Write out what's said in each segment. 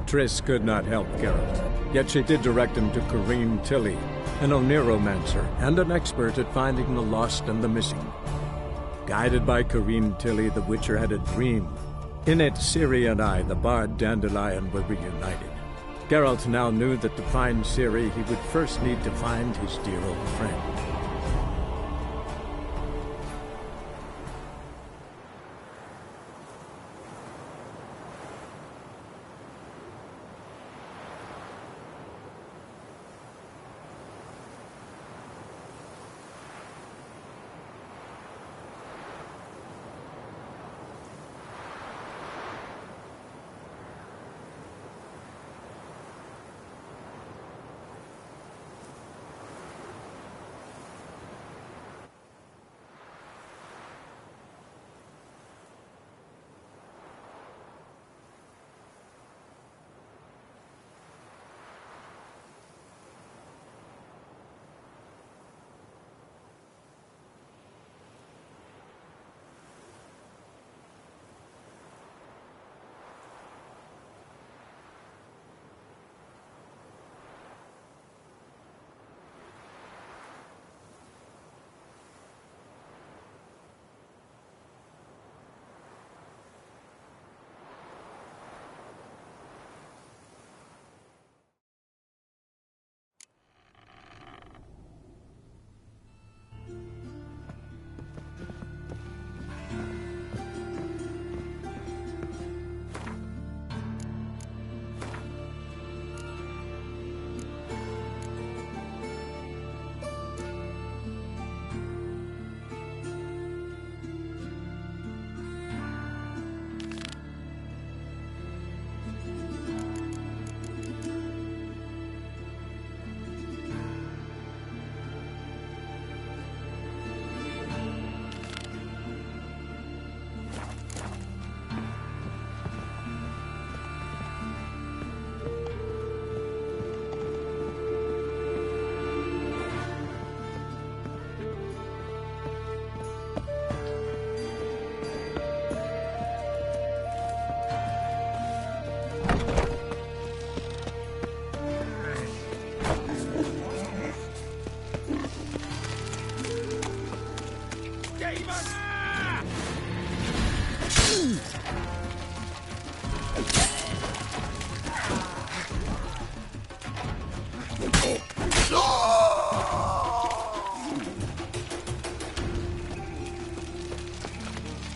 Triss could not help Geralt, yet she did direct him to Corrine Tilly, an Oniromancer and an expert at finding the lost and the missing. Guided by Corrine Tilly, the Witcher had a dream. In it, Ciri and I, the bard Dandelion, were reunited. Geralt now knew that to find Ciri, he would first need to find his dear old friend.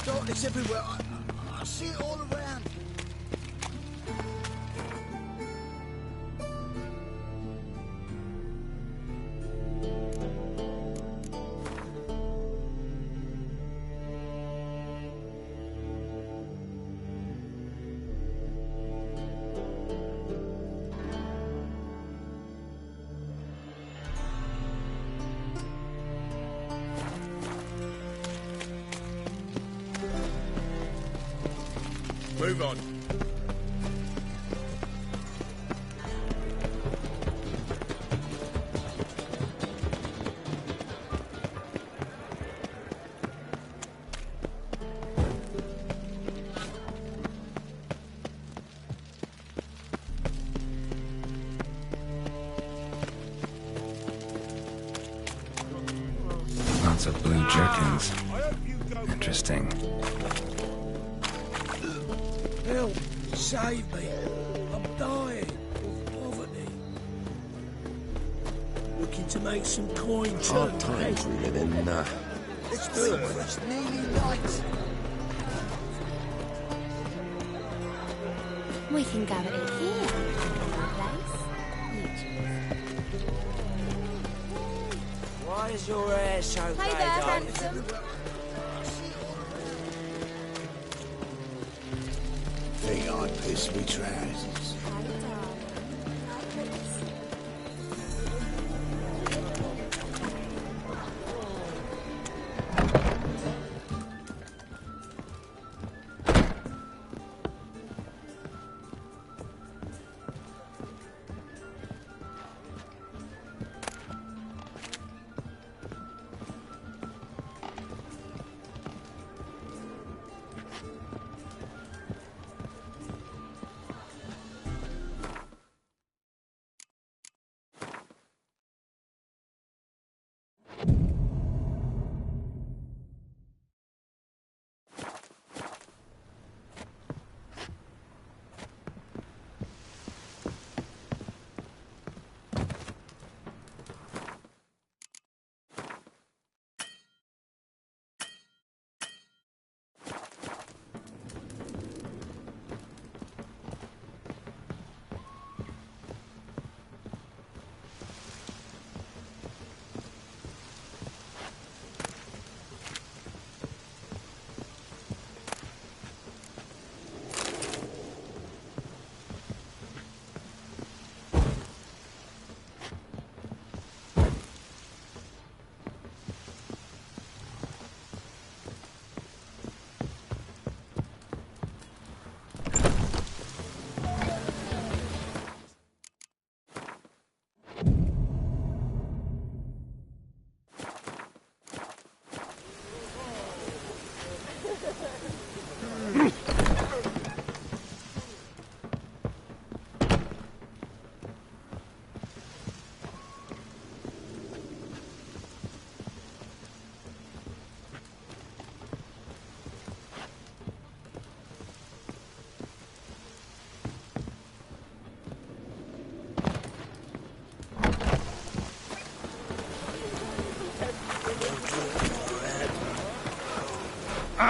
Darkness everywhere. I see it all around. Move on. Lots of blue jerkins. Interesting. Help! Save me! I'm dying of poverty. Looking to make some coin too. Hard times we live in. Let's do it. It's nearly night. We can go at it here. Place. You choose. Why is your hair so Hey grey, there, darling? handsome. Think I'd piss me trousers.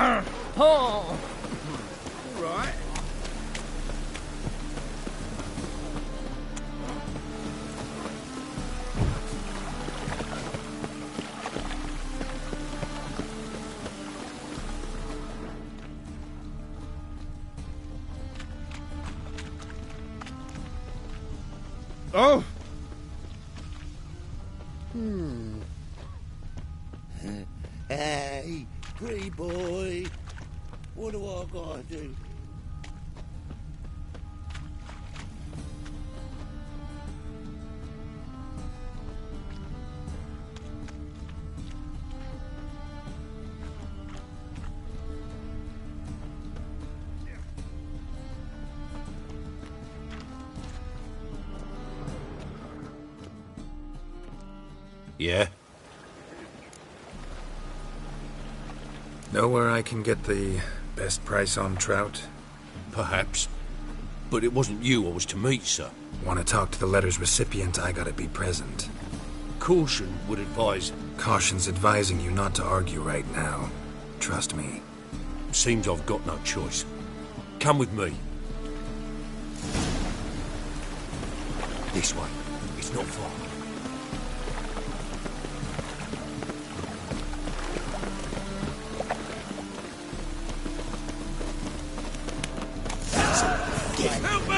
Oh! All right. Oh! Hey, pretty boy. What do I gotta do? Yeah? Know where I can get the best price on trout? Perhaps. But it wasn't you I was to meet, sir. Want to talk to the letter's recipient, I gotta be present. Caution would advise... Caution's advising you not to argue right now. Trust me. Seems I've got no choice. Come with me. This way. It's not far. Help me!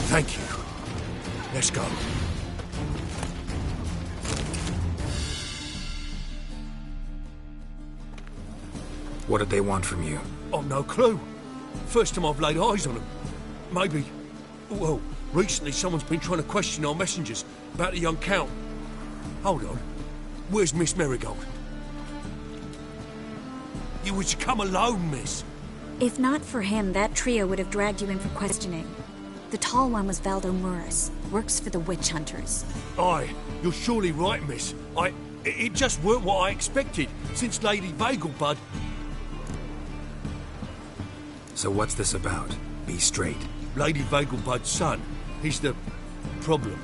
Thank you. Let's go. What did they want from you? I've no clue. First time I've laid eyes on them. Maybe... Well, recently someone's been trying to question our messengers about the young Count. Hold on. Where's Miss Marigold? You were to come alone, miss. If not for him, that trio would have dragged you in for questioning. The tall one was Valdo Murris, works for the witch hunters. Aye, you're surely right, miss. It just weren't what I expected, since Lady Vagelbud... So what's this about? Be straight. Lady Vagelbud's son. He's the... problem.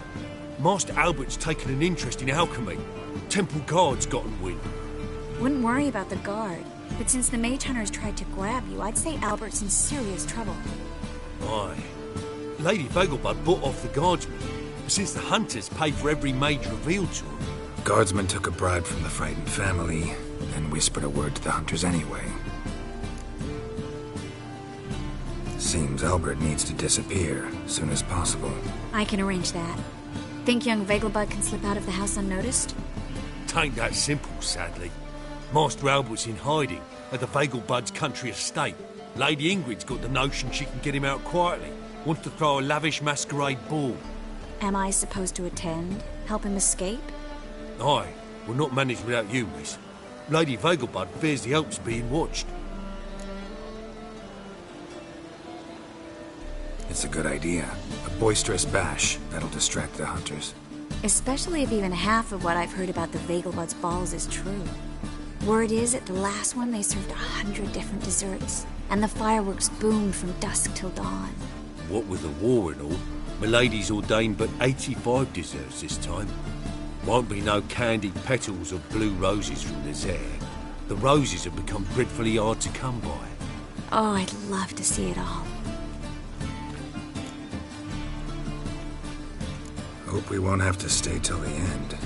Master Albert's taken an interest in alchemy. Temple guards gotten wind. Wouldn't worry about the guard, but since the mage hunters tried to grab you, I'd say Albert's in serious trouble. Aye. Lady Vagelbud bought off the guardsmen, since the hunters paid for every mage revealed to them. Guardsmen took a bribe from the frightened family, and whispered a word to the hunters anyway. Seems Albert needs to disappear as soon as possible. I can arrange that. Think young Vagelbud can slip out of the house unnoticed? Tain't that simple, sadly. Master Albert's in hiding at the Vagelbud's country estate. Lady Ingrid's got the notion she can get him out quietly. Wants to throw a lavish masquerade ball. Am I supposed to attend? Help him escape? Aye, we'll not manage without you, miss. Lady Vagelbud fears the Alps being watched. It's a good idea. A boisterous bash that'll distract the hunters. Especially if even half of what I've heard about the Vagelbud's balls is true. Word is, at the last one they served 100 different desserts, and the fireworks boomed from dusk till dawn. What with the war and all, Milady's ordained but 85 desserts this time. Won't be no candied petals of blue roses from this air. The roses have become dreadfully hard to come by. Oh, I'd love to see it all. Hope we won't have to stay till the end.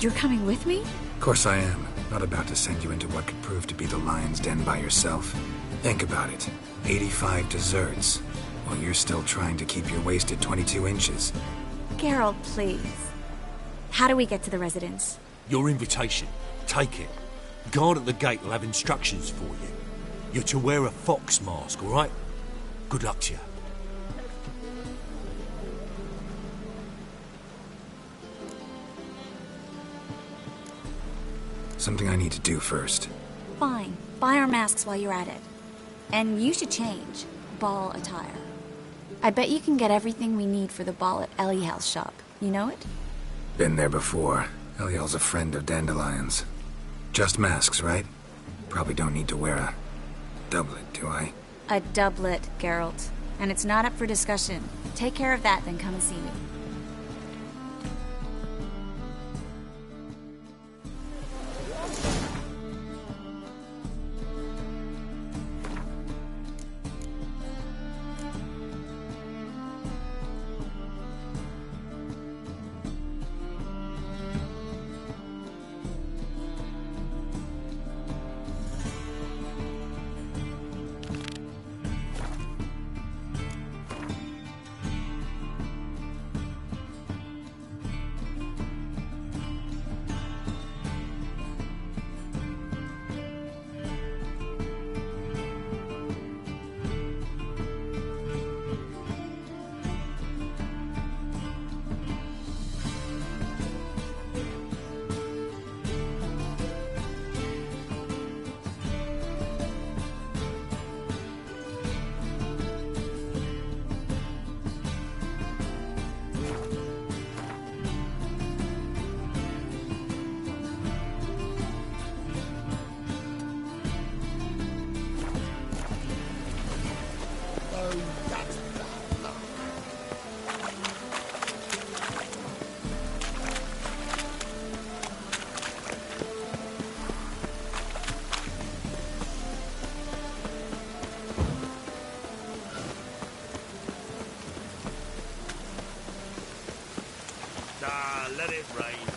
You're coming with me? Of course I am. Not about to send you into what could prove to be the lion's den by yourself. Think about it. 85 desserts, while you're still trying to keep your waist at 22 inches. Geralt, please. How do we get to the residence? Your invitation. Take it. Guard at the gate will have instructions for you. You're to wear a fox mask, all right? Good luck to you. Something I need to do first. Fine. Buy our masks while you're at it. And you should change. Ball attire. I bet you can get everything we need for the ball at Eliel's shop. You know it? Been there before. Eliel's a friend of Dandelion's. Just masks, right? Probably don't need to wear a doublet, do I? A doublet, Geralt. And it's not up for discussion. Take care of that, then come and see me. Let it rain.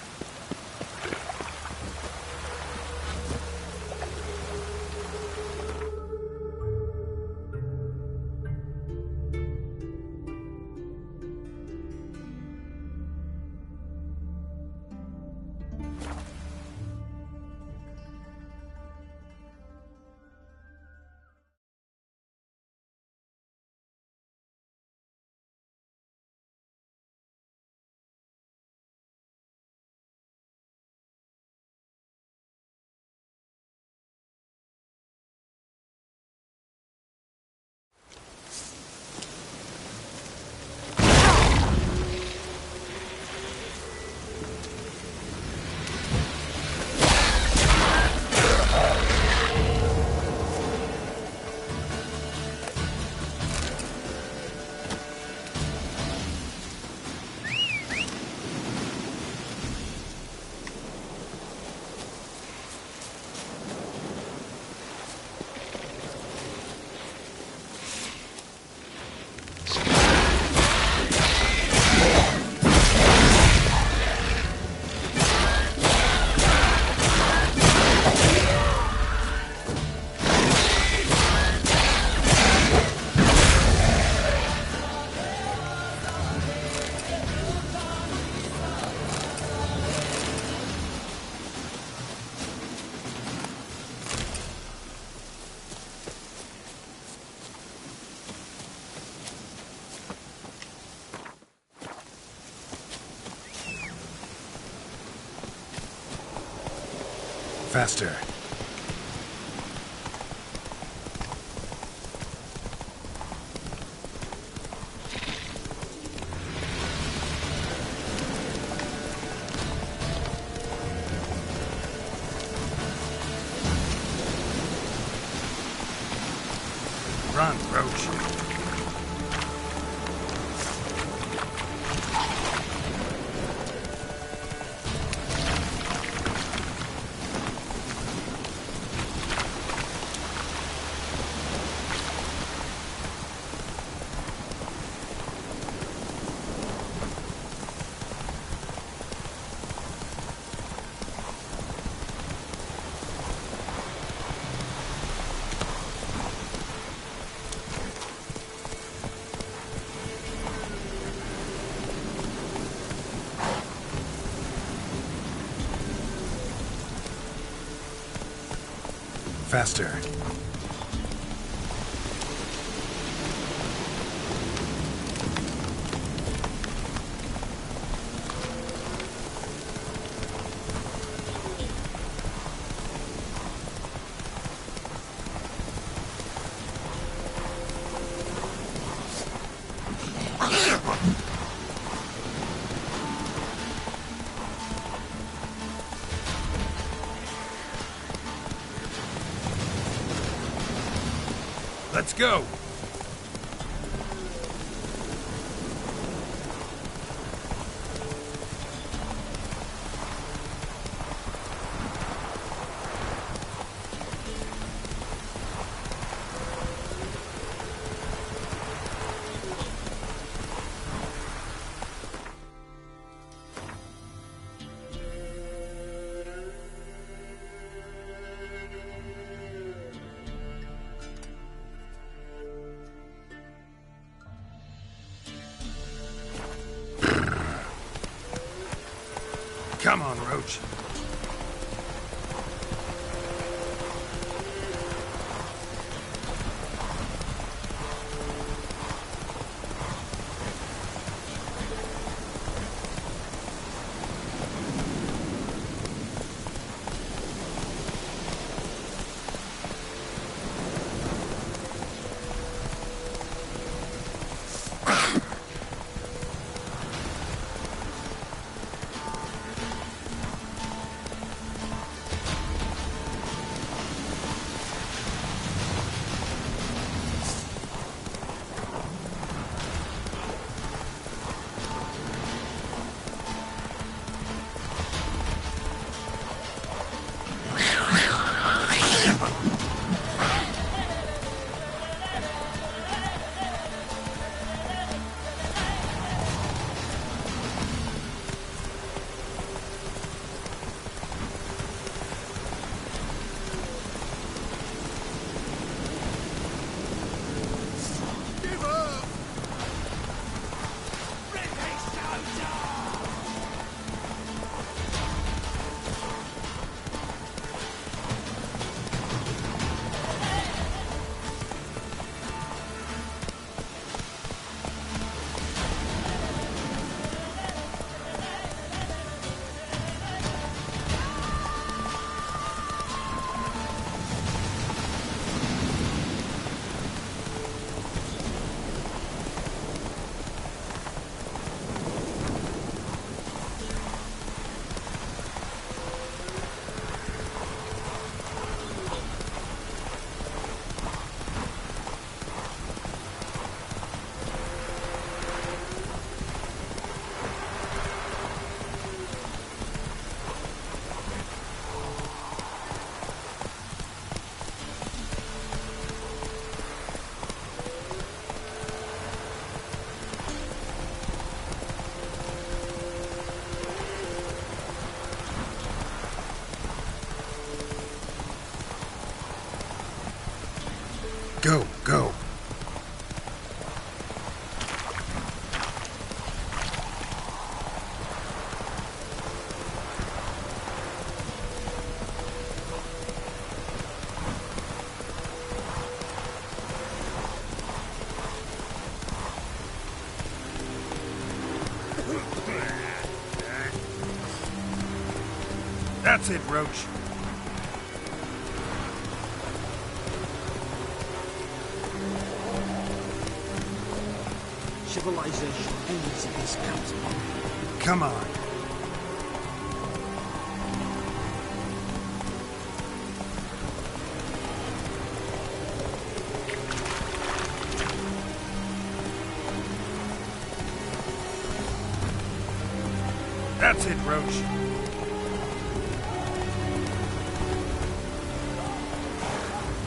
Faster. Run, Roach. Faster. Let's go! Come on, Roach. Go, go. That's it, Roach. Civilization ends in this mountain. Come on. That's it, Roach.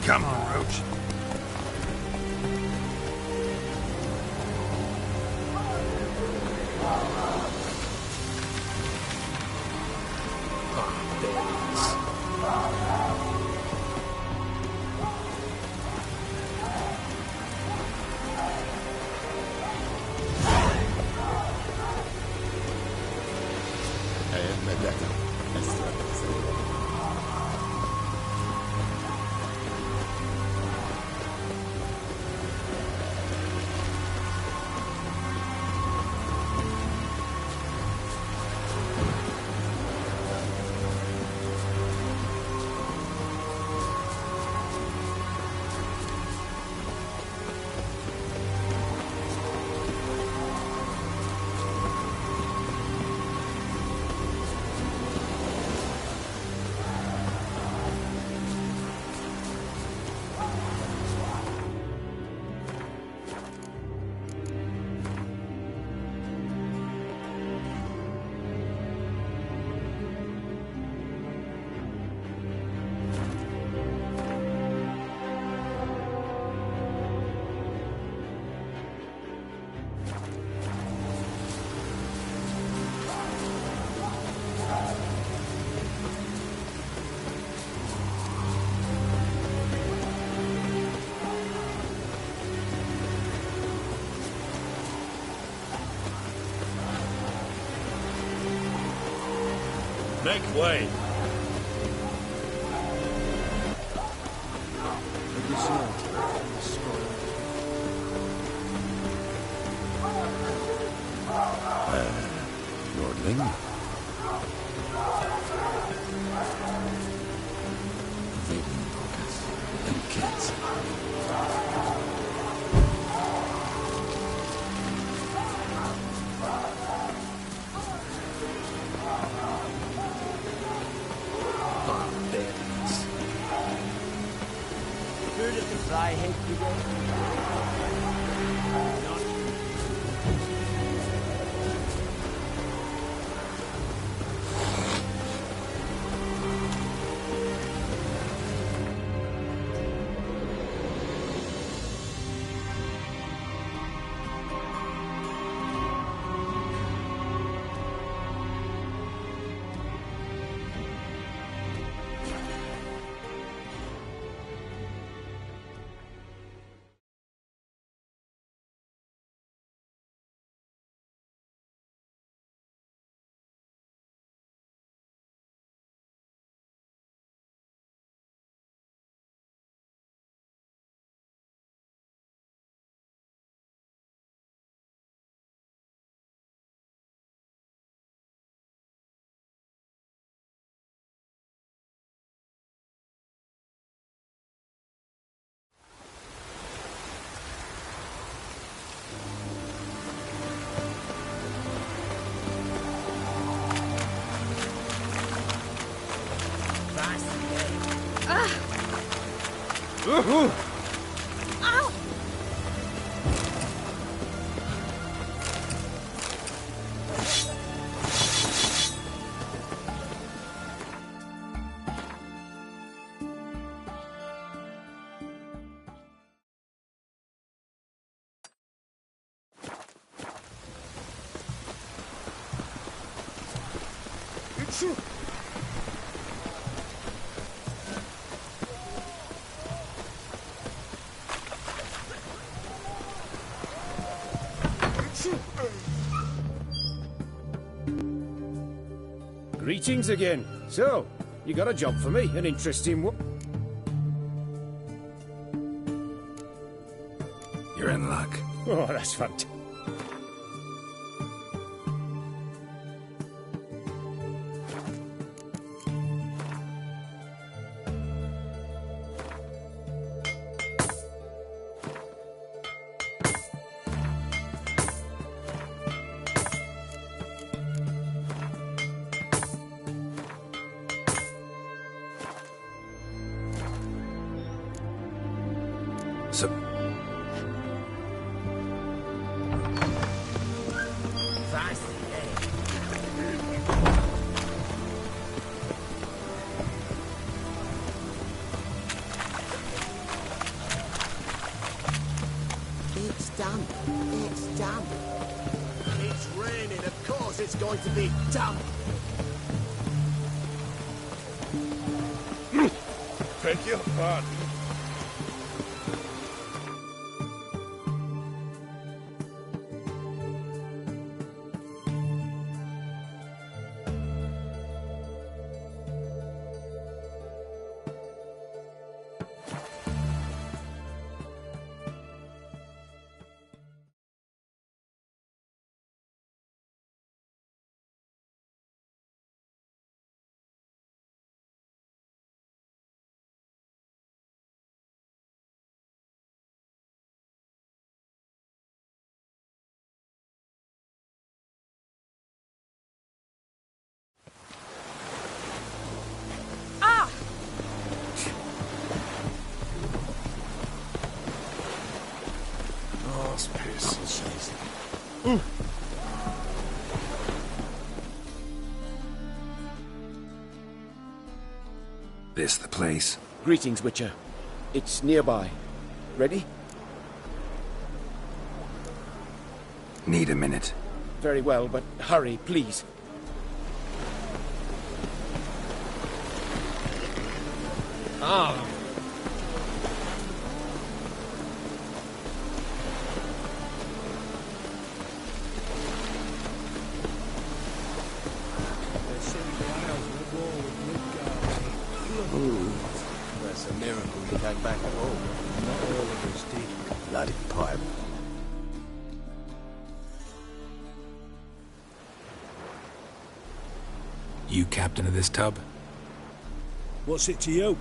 Come on, Roach. Make way. Lordling. Waiting, Lucas. Them kids. Barbarians. Heard of the Flyhead Brigade? Ow! Greetings again. So, you got a job for me? An interesting one? You're in luck. Oh, that's fantastic. So, It's damp. It's damp. It's raining. Of course it's going to be damp. Beg your pardon. this the place? Greetings, Witcher. It's nearby. Ready? Need a minute. Very well, but hurry, please. Ah. back home. Not all of us did. Bloody pipe. You captain of this tub? What's it to you?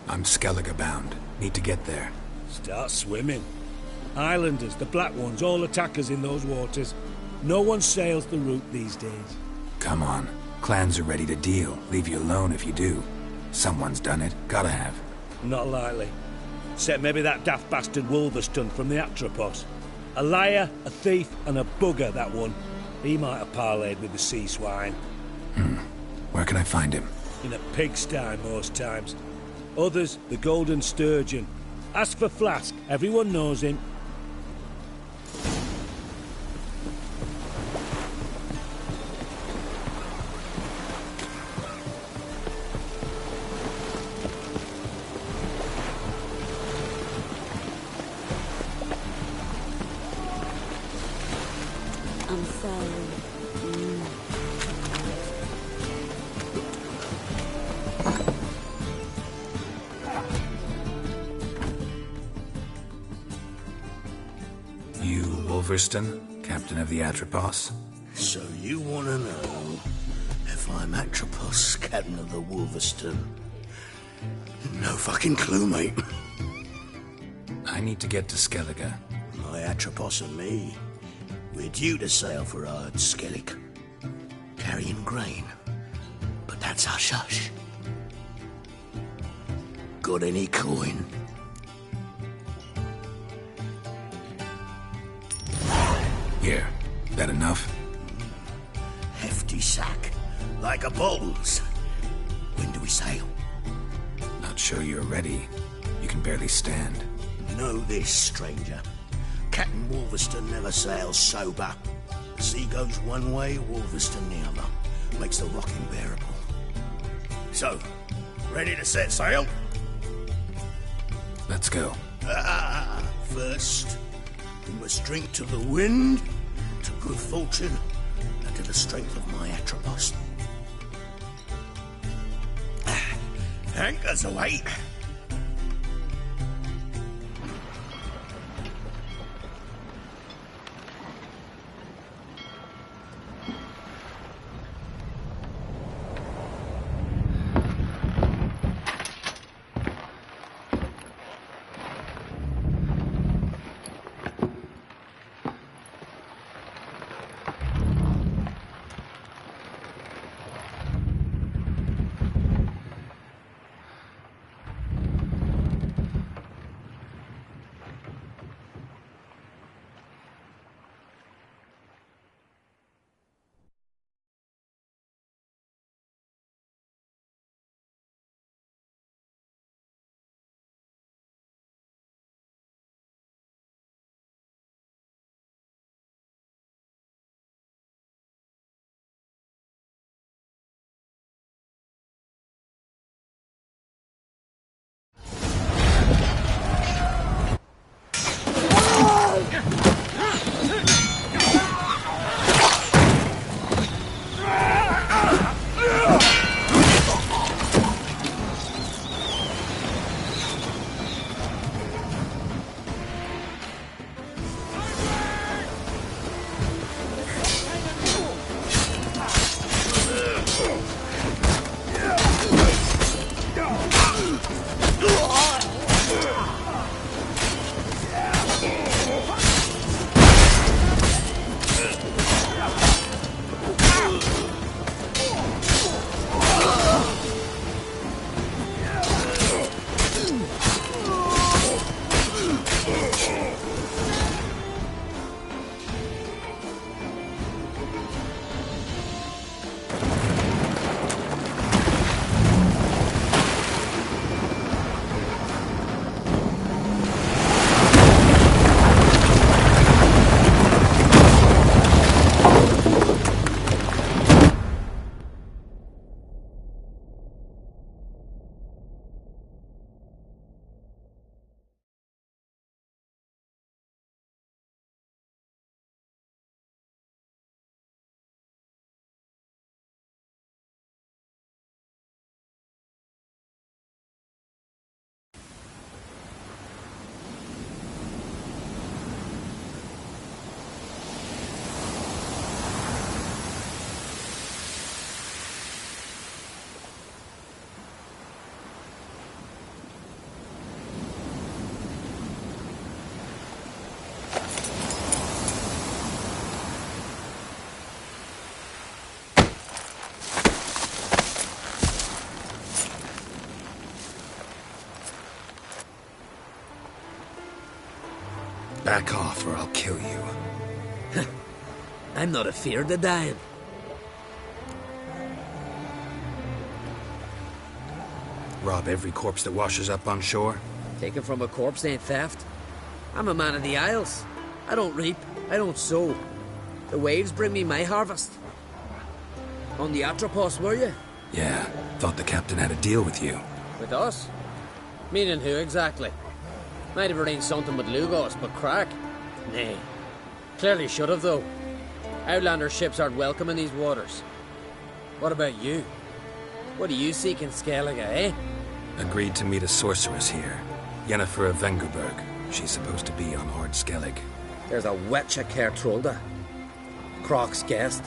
I'm Skellige bound. Need to get there. Start swimming. Islanders, the black ones, all attackers in those waters. No one sails the route these days. Come on. Clans are ready to deal. Leave you alone if you do. Someone's done it. Gotta have. Not likely. Except maybe that daft bastard Wolverston from the Atropos. A liar, a thief, and a bugger, that one. He might have parlayed with the sea swine. Where can I find him? In a pigsty most times. Others, the Golden Sturgeon. Ask for Flask. Everyone knows him. I'm sorry. You, Wolverston, captain of the Atropos? So you want to know if I'm Atropos, captain of the Wolverston? No fucking clue, mate. I need to get to Skellige. My Atropos and me, we're due to sail for Ard Skellig, carrying grain. But that's hush-hush. Got any coin? Here. That enough? Hefty sack, like a bull's. When do we sail? Not sure you're ready. You can barely stand. Know this, stranger. Captain Wolverston never sails sober. The sea goes one way, Wolverston the other. Makes the rocking bearable. So, ready to set sail? Let's go. First, we must drink to the wind, to good fortune, and to the strength of my Atropos. Anchors away. Back off or I'll kill you. I'm not afeard of dying. Rob every corpse that washes up on shore? Taken from a corpse ain't theft. I'm a man of the Isles. I don't reap, I don't sow. The waves bring me my harvest. On the Atropos, were you? Yeah, thought the captain had a deal with you. With us? Meaning who exactly? Might have arranged something with Lugos, but crack? Nay. Clearly should have, though. Outlander ships aren't welcome in these waters. What about you? What do you seek in Skellige, eh? Agreed to meet a sorceress here. Yennefer of Vengerberg. She's supposed to be on Ord Skellig. There's a witch at Kertrolda. Croc's guest.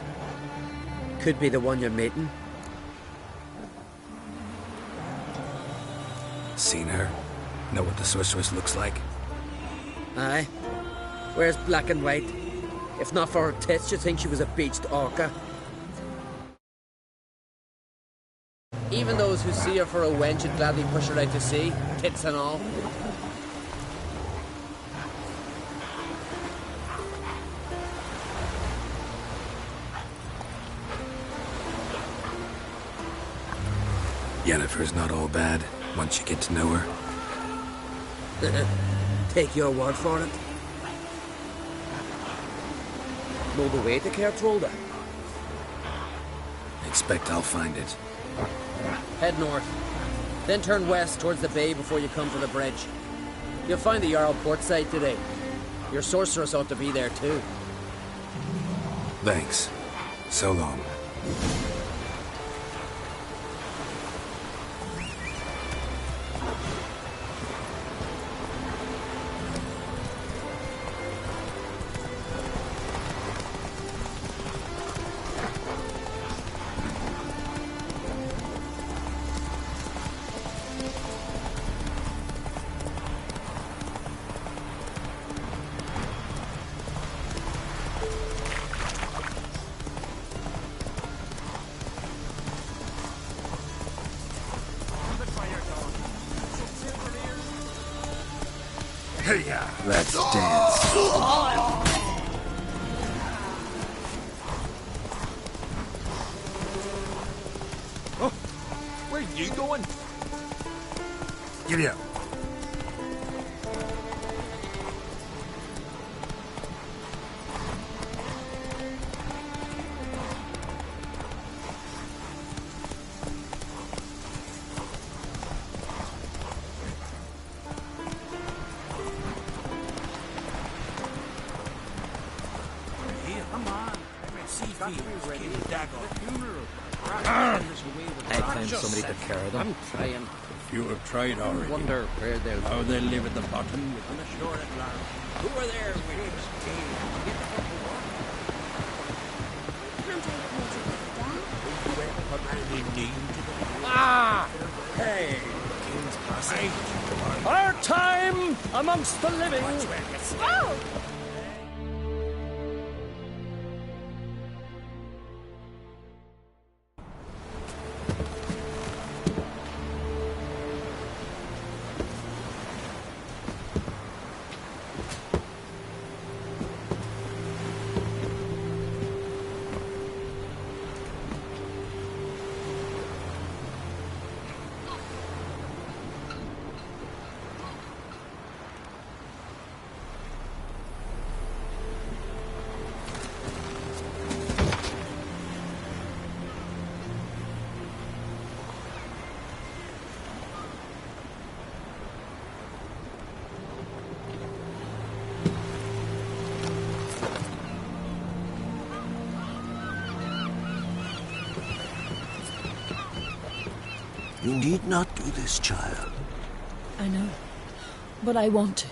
Could be the one you're meeting. Seen her? Know what the sorceress looks like? Aye. Wears black and white. If not for her tits, you'd think she was a beached orca. Even those who see her for a wench would gladly push her out to sea, tits and all. Yennefer's not all bad, once you get to know her. Take your word for it. Know the way to Kertrolda? Expect I'll find it. Head north. Then turn west towards the bay before you come to the bridge. You'll find the Jarl port site today. Your sorceress ought to be there too. Thanks. So long. Let's dance. Oh, where are you going? Giddy up. I found somebody to carry them. I'm trying. If you have tried already, Wonder where they'll how they live at the bottom, I'm sure at last. Who are there? Ah! Hey! Our time amongst the living. Oh! You need not do this, child. I know, but I want to.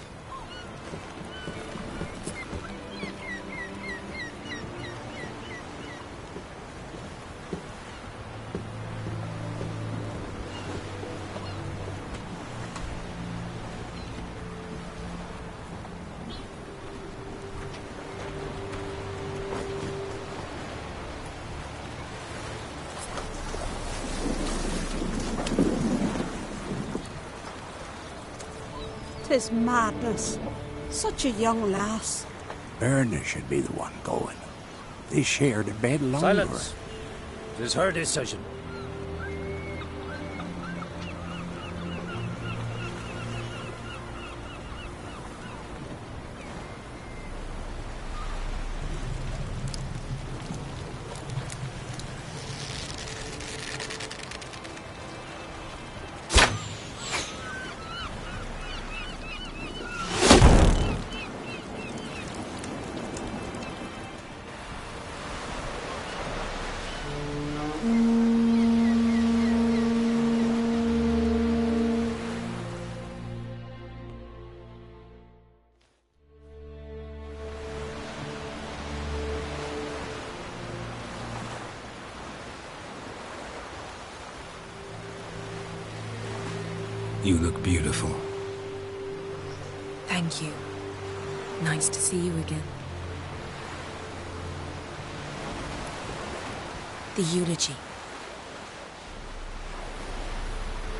Tis madness. Such a young lass. Erna should be the one going. They shared a bed longer. Silence. It is her decision. You look beautiful. Thank you. Nice to see you again. The eulogy.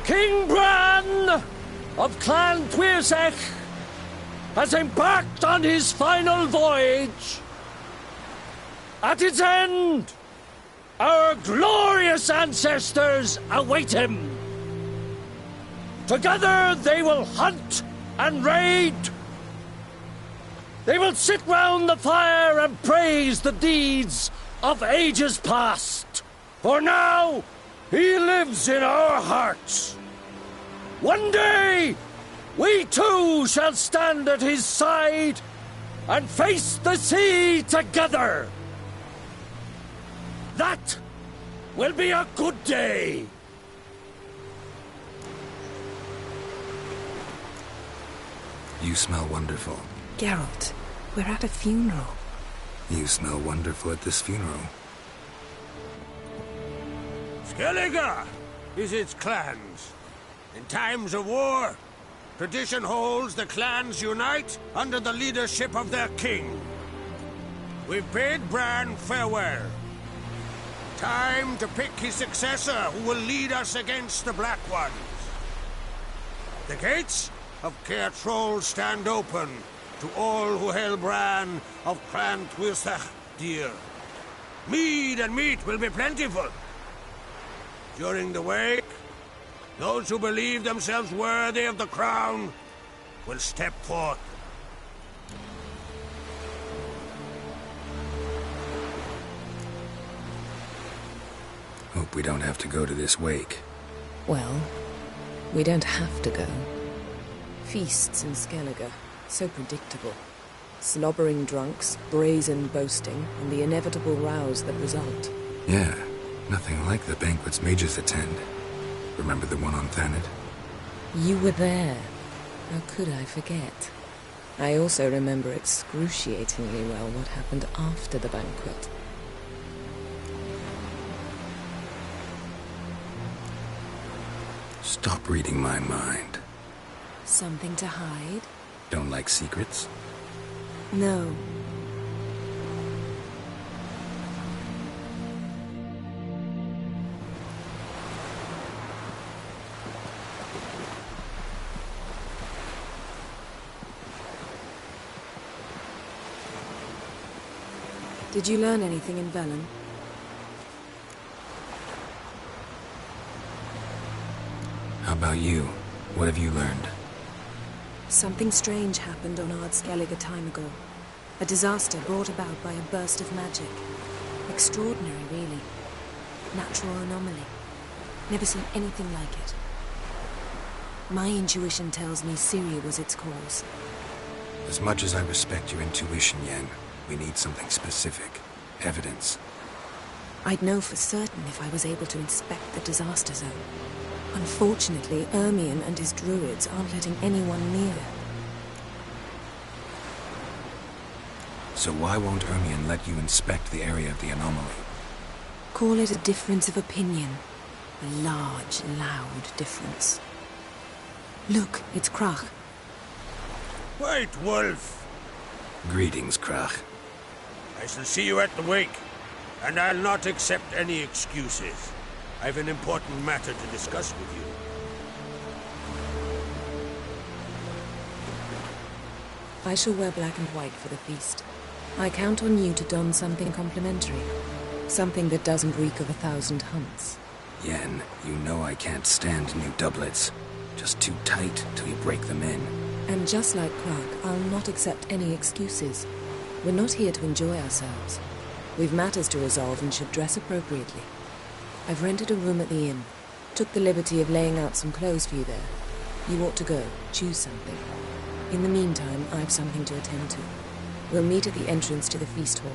King Bran of Clan Twirsech has embarked on his final voyage. At its end, our glorious ancestors await him. Together they will hunt and raid. They will sit round the fire and praise the deeds of ages past. For now, he lives in our hearts. One day, we too shall stand at his side and face the sea together. That will be a good day. You smell wonderful. Geralt, we're at a funeral. You smell wonderful at this funeral. Skellige is its clans. In times of war, tradition holds the clans unite under the leadership of their king. We've bid Bran farewell. Time to pick his successor who will lead us against the Black Ones. The gates of Caer Troll stand open to all who hail Bran of Clan Twirsech dear. Mead and meat will be plentiful. During the wake, those who believe themselves worthy of the crown will step forth. Hope we don't have to go to this wake. Well, we don't have to go. Feasts in Skellige, so predictable. Slobbering drunks, brazen boasting, and the inevitable rows that result. Yeah, nothing like the banquets mages attend. Remember the one on Thanet? You were there. How could I forget? I also remember excruciatingly well what happened after the banquet. Stop reading my mind. Something to hide? Don't like secrets? No. Did you learn anything in Velen? How about you? What have you learned? Something strange happened on Ard Skellige a time ago. A disaster brought about by a burst of magic. Extraordinary, really. Natural anomaly. Never seen anything like it. My intuition tells me Ciri was its cause. As much as I respect your intuition, Yen, we need something specific. Evidence. I'd know for certain if I was able to inspect the disaster zone. Unfortunately, Ermion and his druids aren't letting anyone near. So why won't Ermion let you inspect the area of the anomaly? Call it a difference of opinion. A large, loud difference. Look, it's Krach. White Wolf! Greetings, Krach. I shall see you at the wake, and I'll not accept any excuses. I've an important matter to discuss with you. I shall wear black and white for the feast. I count on you to don something complimentary. Something that doesn't reek of 1,000 hunts. Yen, you know I can't stand new doublets. Just too tight till you break them in. And just like Clark, I'll not accept any excuses. We're not here to enjoy ourselves. We've matters to resolve and should dress appropriately. I've rented a room at the inn. Took the liberty of laying out some clothes for you there. You ought to go. Choose something. In the meantime, I've something to attend to. We'll meet at the entrance to the feast hall.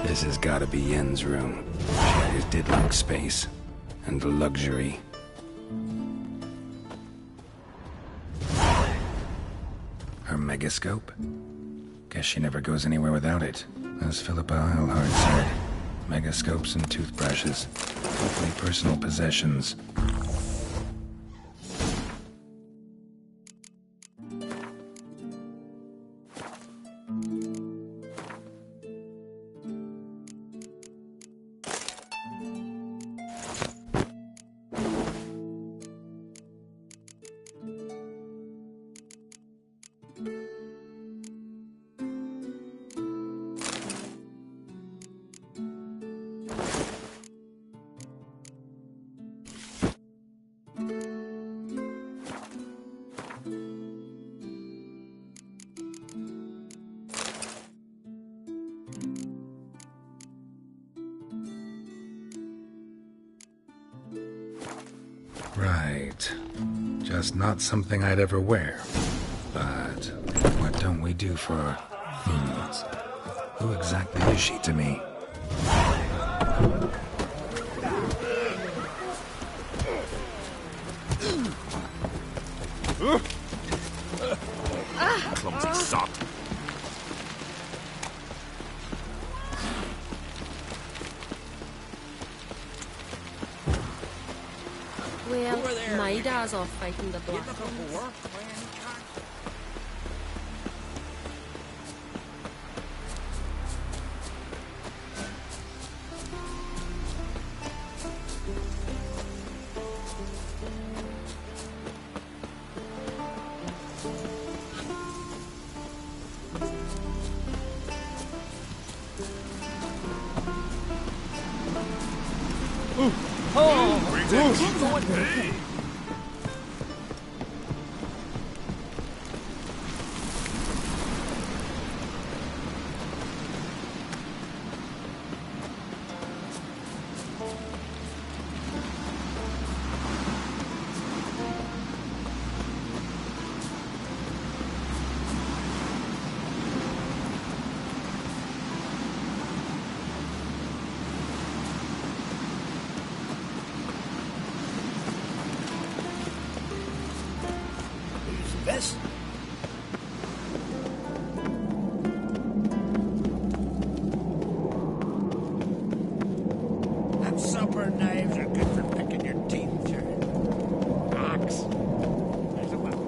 This has gotta be Yen's room. She always did like space. And luxury. Her megascope? Guess she never goes anywhere without it. As Philippa Eilhart said, megascopes and toothbrushes. Hopefully personal possessions. Right. Just not something I'd ever wear. But what don't we do for... Who exactly is she to me? Clumsy sod. Well, my dad's off fighting the black ones. Best. Them supper knives are good for picking your teeth, sir. Axe. There's a weapon.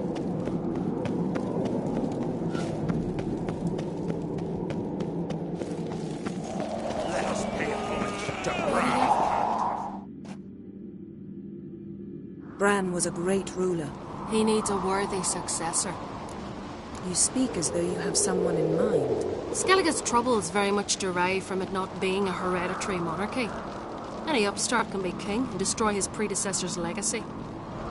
Let us pay homage to Bran was a great ruler. He needs a worthy successor. You speak as though you have someone in mind. Skellige's troubles very much derive from it not being a hereditary monarchy. Any upstart can be king and destroy his predecessor's legacy.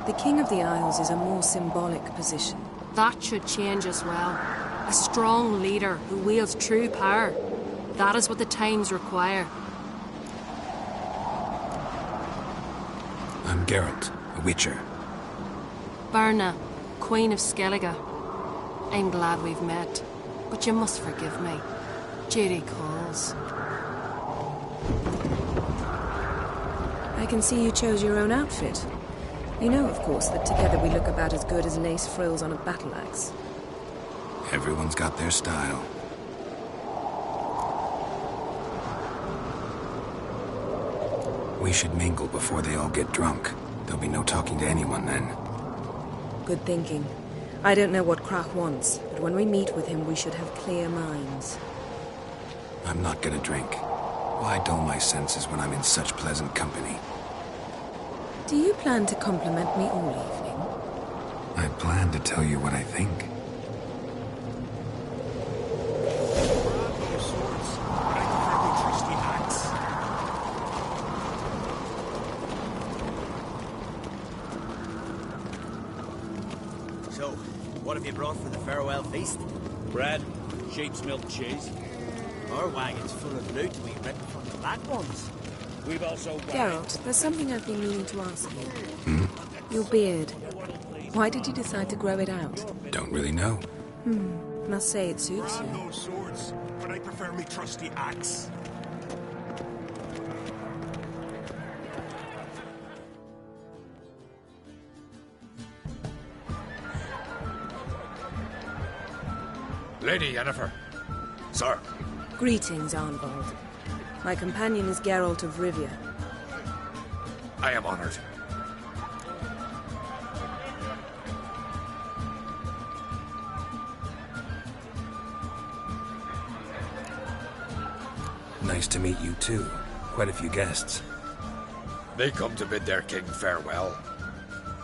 The King of the Isles is a more symbolic position. That should change as well. A strong leader who wields true power. That is what the times require. I'm Geralt, a Witcher. Berna, Queen of Skellige. I'm glad we've met, but you must forgive me. Duty calls. I can see you chose your own outfit. You know, of course, that together we look about as good as lace frills on a battle axe. Everyone's got their style. We should mingle before they all get drunk. There'll be no talking to anyone then. Good thinking. I don't know what Krach wants, but when we meet with him, we should have clear minds. I'm not gonna drink. Why dull my senses when I'm in such pleasant company? Do you plan to compliment me all evening? I plan to tell you what I think. So, what have you brought for the farewell feast? Bread, sheep's milk cheese. Our wagon's full of loot we ripped from the black ones. We've also... Geralt, there's something I've been meaning to ask you. Hmm? Your beard. Why did you decide to grow it out? Don't really know. Must say it suits you. No swords, but I prefer me trusty axe. Lady Yennefer. Sir. Greetings, Arnvald. My companion is Geralt of Rivia. I am honored. Nice to meet you too. Quite a few guests. They come to bid their king farewell.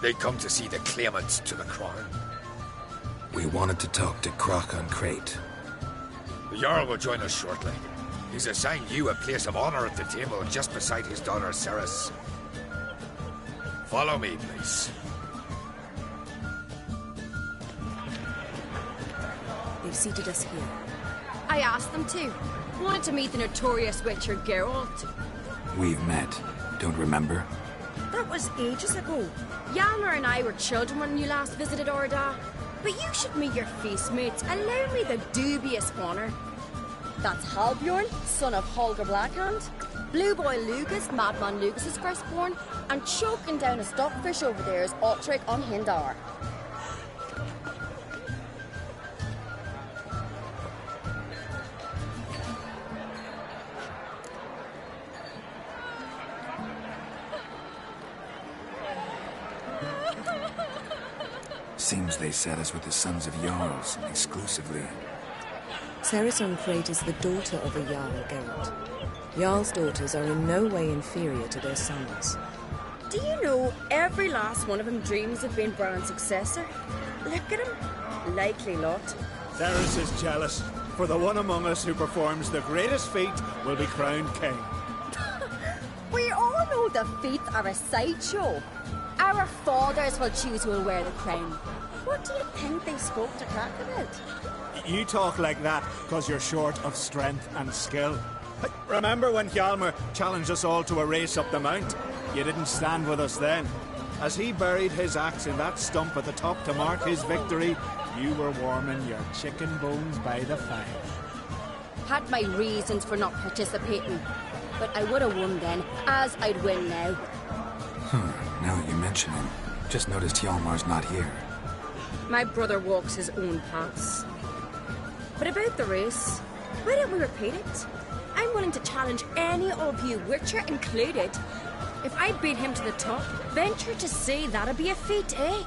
They come to see the claimants to the crown. We wanted to talk to Krach on Crate. The Jarl will join us shortly. He's assigned you a place of honor at the table just beside his daughter Ceres. Follow me, please. They've seated us here. I asked them to. Wanted to meet the notorious Witcher Geralt. We've met. Don't remember? That was ages ago. Hjalmar and I were children when you last visited Orda. But you should meet your feast mates. Allow me the dubious honor. That's Halbjorn, son of Holger Blackhand. Blue Boy Lucas, Madman Lucas's firstborn. And choking down a stockfish over there is Otric on Hindar. Seems they set us with the sons of Jarls, exclusively. Ceres on Crate is the daughter of a Jarl, Geralt. Jarl's daughters are in no way inferior to their sons. Do you know every last one of them dreams of being Bran's successor? Look at him. Likely lot. Ceres is jealous, for the one among us who performs the greatest feat will be crowned king. We all know the feet are a sideshow. Our fathers will choose who will wear the crown. What do you think they spoke to Krach about? You talk like that because you're short of strength and skill. Remember when Hjalmar challenged us all to a race up the mount? You didn't stand with us then. As he buried his axe in that stump at the top to mark his victory, you were warming your chicken bones by the fire. Had my reasons for not participating, but I would have won then, as I'd win now. Now that you mention it, just noticed Hjalmar's not here. My brother walks his own paths. But about the race, why don't we repeat it? I'm willing to challenge any of you, Witcher included. If I beat him to the top, venture to say that'd be a feat, eh?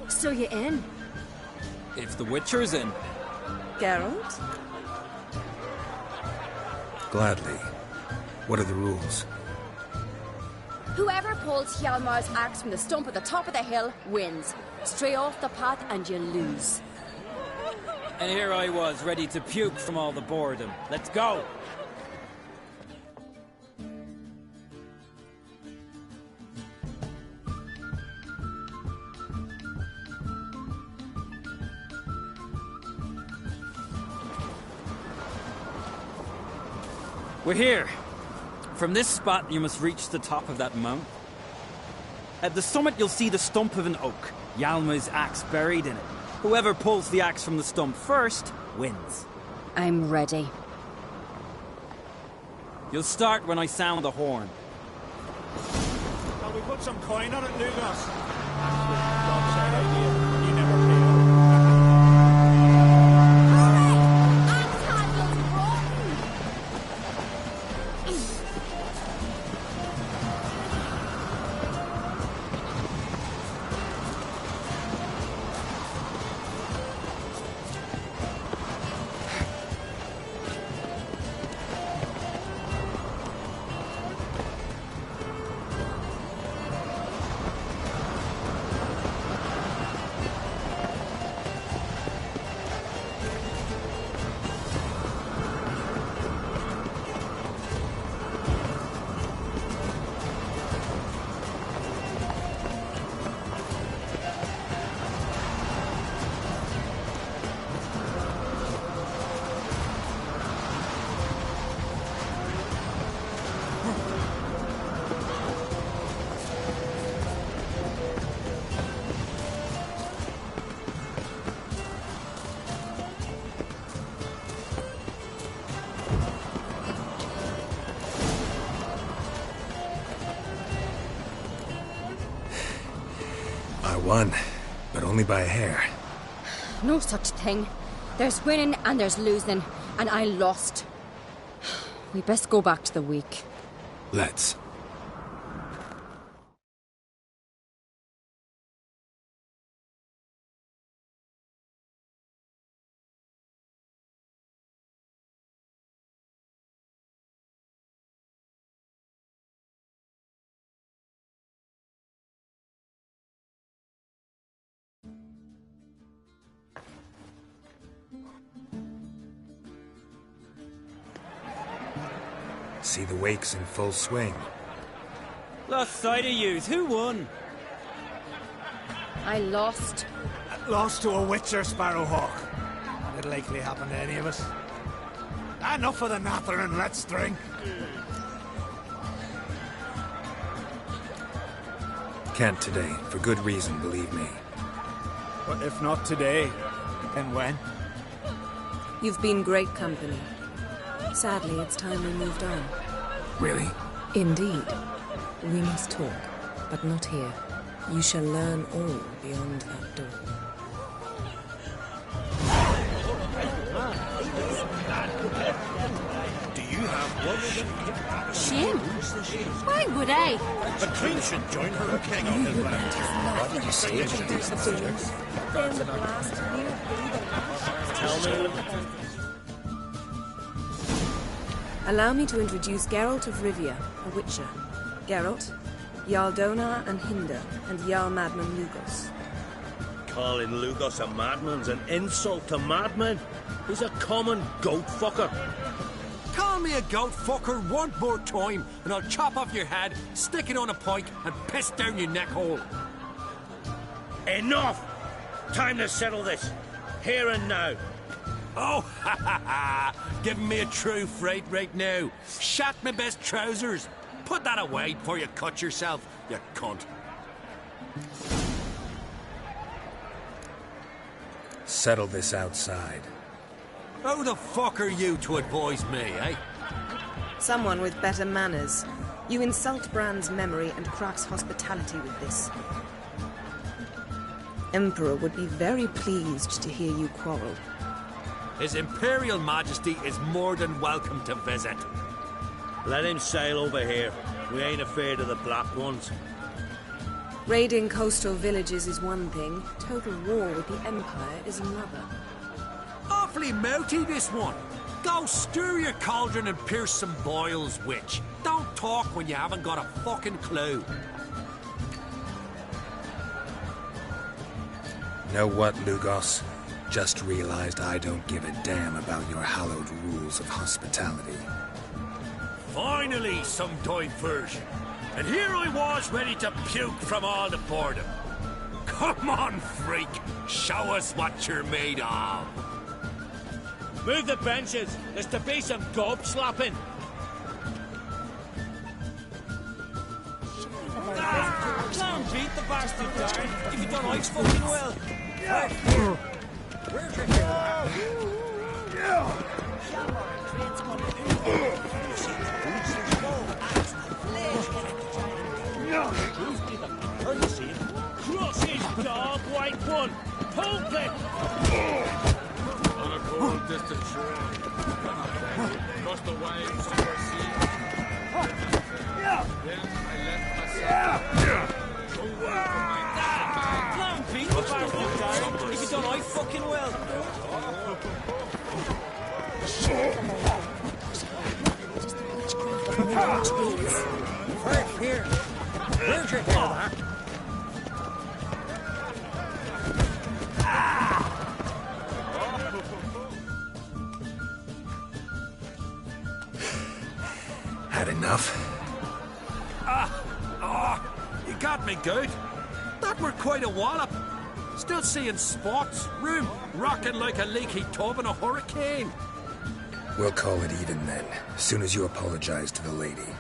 So you in? If the Witcher's in. Geralt? Gladly. What are the rules? Whoever pulls Hjalmar's axe from the stump at the top of the hill wins. Stray off the path and you lose. And here I was, ready to puke from all the boredom. Let's go! We're here. From this spot, you must reach the top of that mount. At the summit, you'll see the stump of an oak. Yalma's axe buried in it. Whoever pulls the axe from the stump first wins. I'm ready. You'll start when I sound the horn. Shall we put some coin on it, Lugos? I won, but only by a hair. No such thing. There's winning and there's losing, and I lost. We best go back to the week. Let's. See the wakes in full swing. Lost sight of yous. Who won? I lost. Lost to a witcher, Sparrowhawk. It'll likely happen to any of us. Enough of the nattering, let's drink. Can't today, for good reason, believe me. But if not today, then when? You've been great company. Sadly, it's time we moved on. Really? Indeed. We must talk, but not here. You shall learn all beyond that door. Do you have one? Shame? Why would I? The Queen should join her king on his land. What would you say to these subjects? Tell me. Allow me to introduce Geralt of Rivia, a witcher. Geralt, Jarl Donar and Hinder, and Jarl Madman Lugos. Calling Lugos a madman's an insult to madmen. He's a common goat fucker. Call me a goat fucker one more time, and I'll chop off your head, stick it on a pike, and piss down your neck hole. Enough! Time to settle this. Here and now. Oh, ha ha ha! Giving me a true fright right now. Shat my best trousers. Put that away before you cut yourself, you cunt. Settle this outside. Who the fuck are you to advise me, eh? Someone with better manners. You insult Bran's memory and Crach's hospitality with this. Emperor would be very pleased to hear you quarrel. His Imperial Majesty is more than welcome to visit. Let him sail over here. We ain't afraid of the Black Ones. Raiding coastal villages is one thing. Total war with the Empire is another. Awfully mouty, this one. Go stir your cauldron and pierce some boils, witch. Don't talk when you haven't got a fucking clue. Know what, Lugos? Just realized I don't give a damn about your hallowed rules of hospitality. Finally, some diversion. And here I was ready to puke from all the boredom. Come on, freak. Show us what you're made of. Move the benches. There's to be some gob slapping. Clown beat the bastard, Darren. If you don't, I fucking will. Where's your head? Cross his dog, white one! Poke it! On a cold, distant shore, across the waves to our sea. Then I left myself. Clown beat the bastard, Darren. If you don't, I fucking will. Right here. Where's your head? Had enough? You got me good. That were quite a wallop. Still seeing spots, room rocking like a leaky tub in a hurricane. We'll call it even then, as soon as you apologize to the lady.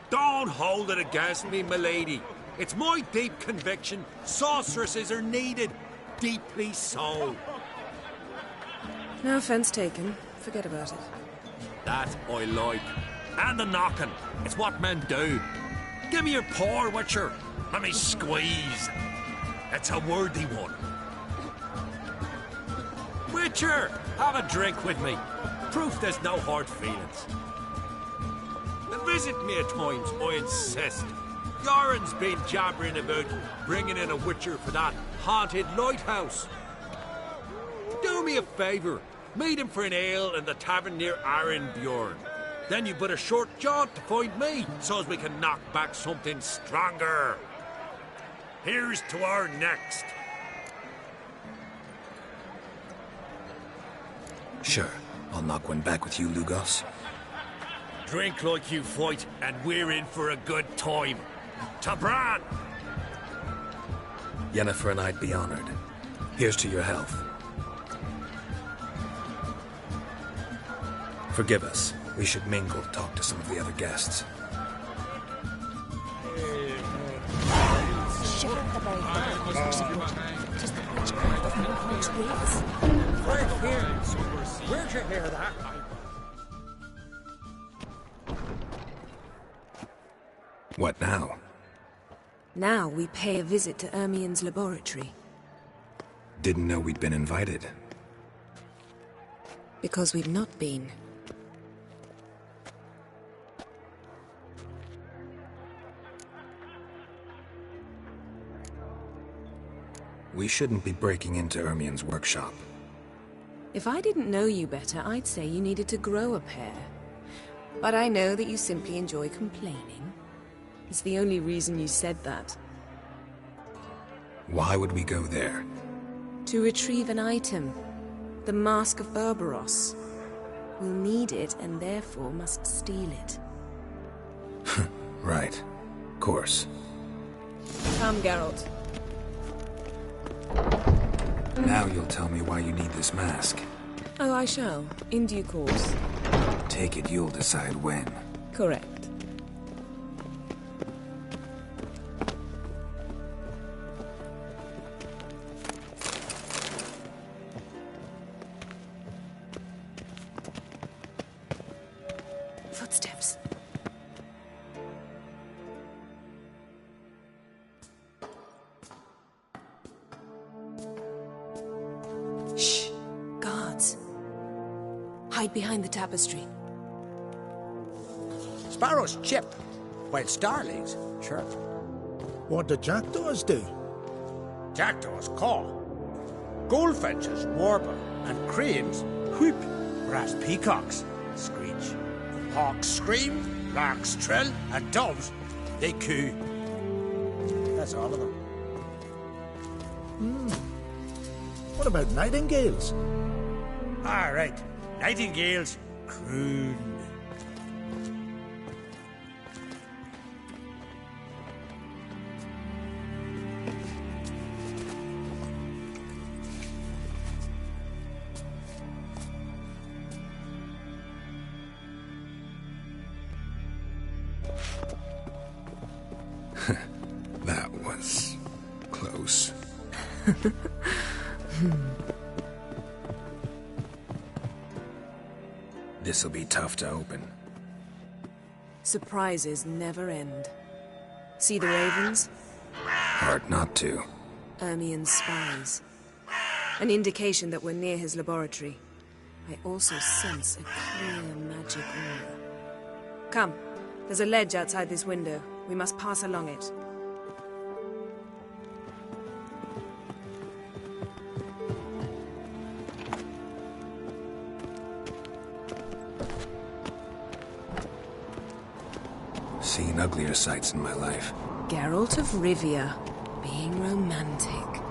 Don't hold it against me, milady. It's my deep conviction sorceresses are needed. Deeply so. No offense taken. Forget about it. That I like. And the knocking. It's what men do. Give me your paw, Witcher. Let me squeeze. It's a worthy one. Witcher, have a drink with me. Proof there's no hard feelings. Visit me at times, I insist. Yoren's been jabbering about bringing in a Witcher for that haunted lighthouse. Do me a favour. Meet him for an ale in the tavern near Arenbjorn. Then you but a short jaunt to find me, so as we can knock back something stronger. Here's to our next. Sure, I'll knock one back with you, Lugos. Drink like you fight, and we're in for a good time. Tabran! Yennefer and I'd be honored. Here's to your health. Forgive us. We should mingle, talk to some of the other guests. Right here. Where's your hair, that? What now? Now we pay a visit to Ermien's laboratory. Didn't know we'd been invited. Because we've not been. We shouldn't be breaking into Ermien's workshop. If I didn't know you better, I'd say you needed to grow a pair. But I know that you simply enjoy complaining. It's the only reason you said that. Why would we go there? To retrieve an item. The Mask of Berberos. We'll need it and therefore must steal it. Right. Course. Come, Geralt. Now you'll tell me why you need this mask. Oh, I shall. In due course. Take it you'll decide when. Correct. Footsteps. Shh. Guards. Hide behind the tapestry. Sparrows chip, while starlings chirp. What do jackdaws do? Jackdaws caw. Goldfinches warble, and cranes whoop, whereas peacocks screech. Hawks scream, larks trill, and doves, they coo. That's all of them. What about nightingales? All right, nightingales croon. This'll be tough to open. Surprises never end. See the ravens? Hard not to. Ermien's spies. An indication that we're near his laboratory. I also sense a clear magic aura. Come, there's a ledge outside this window. We must pass along it. Seen uglier sights in my life. Geralt of Rivia, being romantic.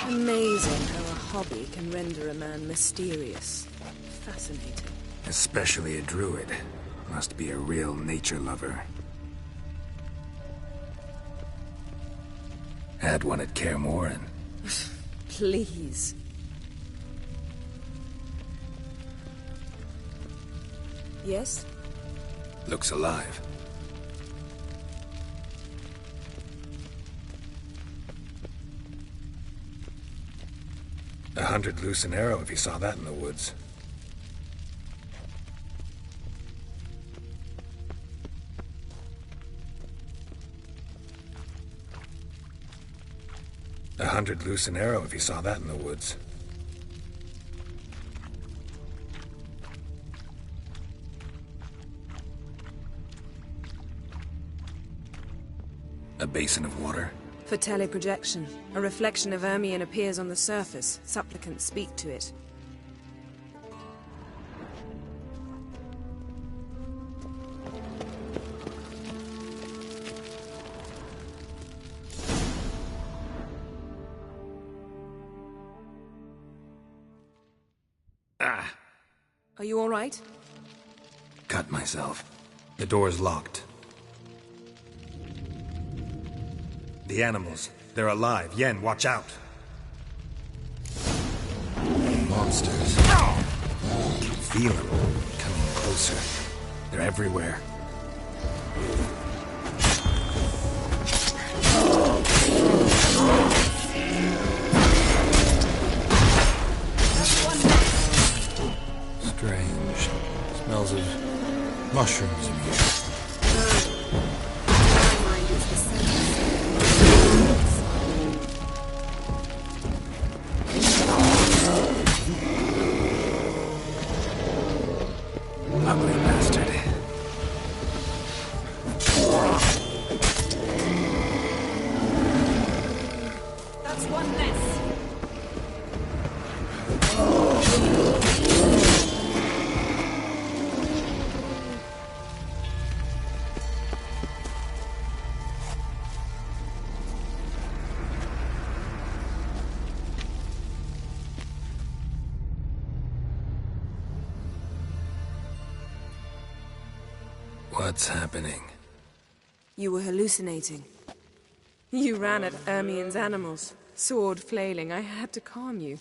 Amazing how a hobby can render a man mysterious. Fascinating. Especially a druid. Must be a real nature lover. Had one at Kaer Morhen. Please. Yes? Looks alive. $100 loose an arrow if you saw that in the woods. $100 loose an arrow if you saw that in the woods. A basin of water. For teleprojection. A reflection of Ermien appears on the surface. Supplicants speak to it. Ah! Are you all right? Cut myself. The door's locked. The animals. They're alive. Yen, watch out. Monsters. Feel them. Coming closer. They're everywhere. Strange. Smells of mushrooms in here. Ugly bastard. That's one less. What's happening? You were hallucinating. You ran at Ermien's animals, sword flailing. I had to calm you.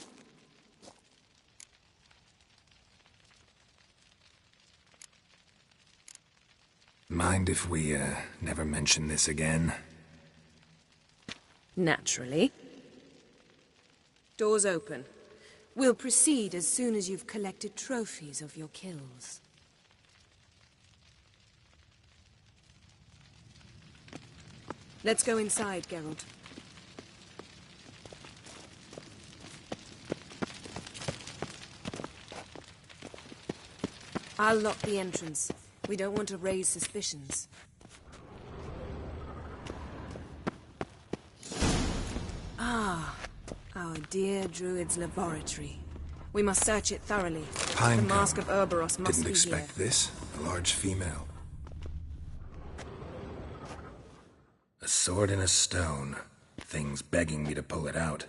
Mind if we, never mention this again? Naturally. Doors open. We'll proceed as soon as you've collected trophies of your kills. Let's go inside, Geralt. I'll lock the entrance. We don't want to raise suspicions. Ah, our dear druid's laboratory. We must search it thoroughly. The mask of Ouroboros must be Didn't expect here. this. A large female. A sword in a stone. Thing's begging me to pull it out.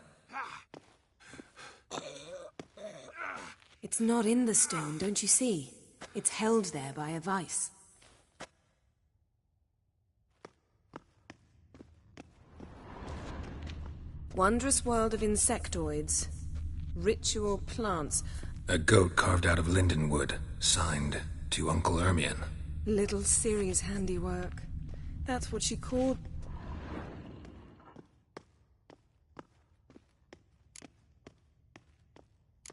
It's not in the stone, don't you see? It's held there by a vice. Wondrous world of insectoids. Ritual plants. A goat carved out of lindenwood, signed to Uncle Ermion. Little Ciri's handiwork. That's what she called...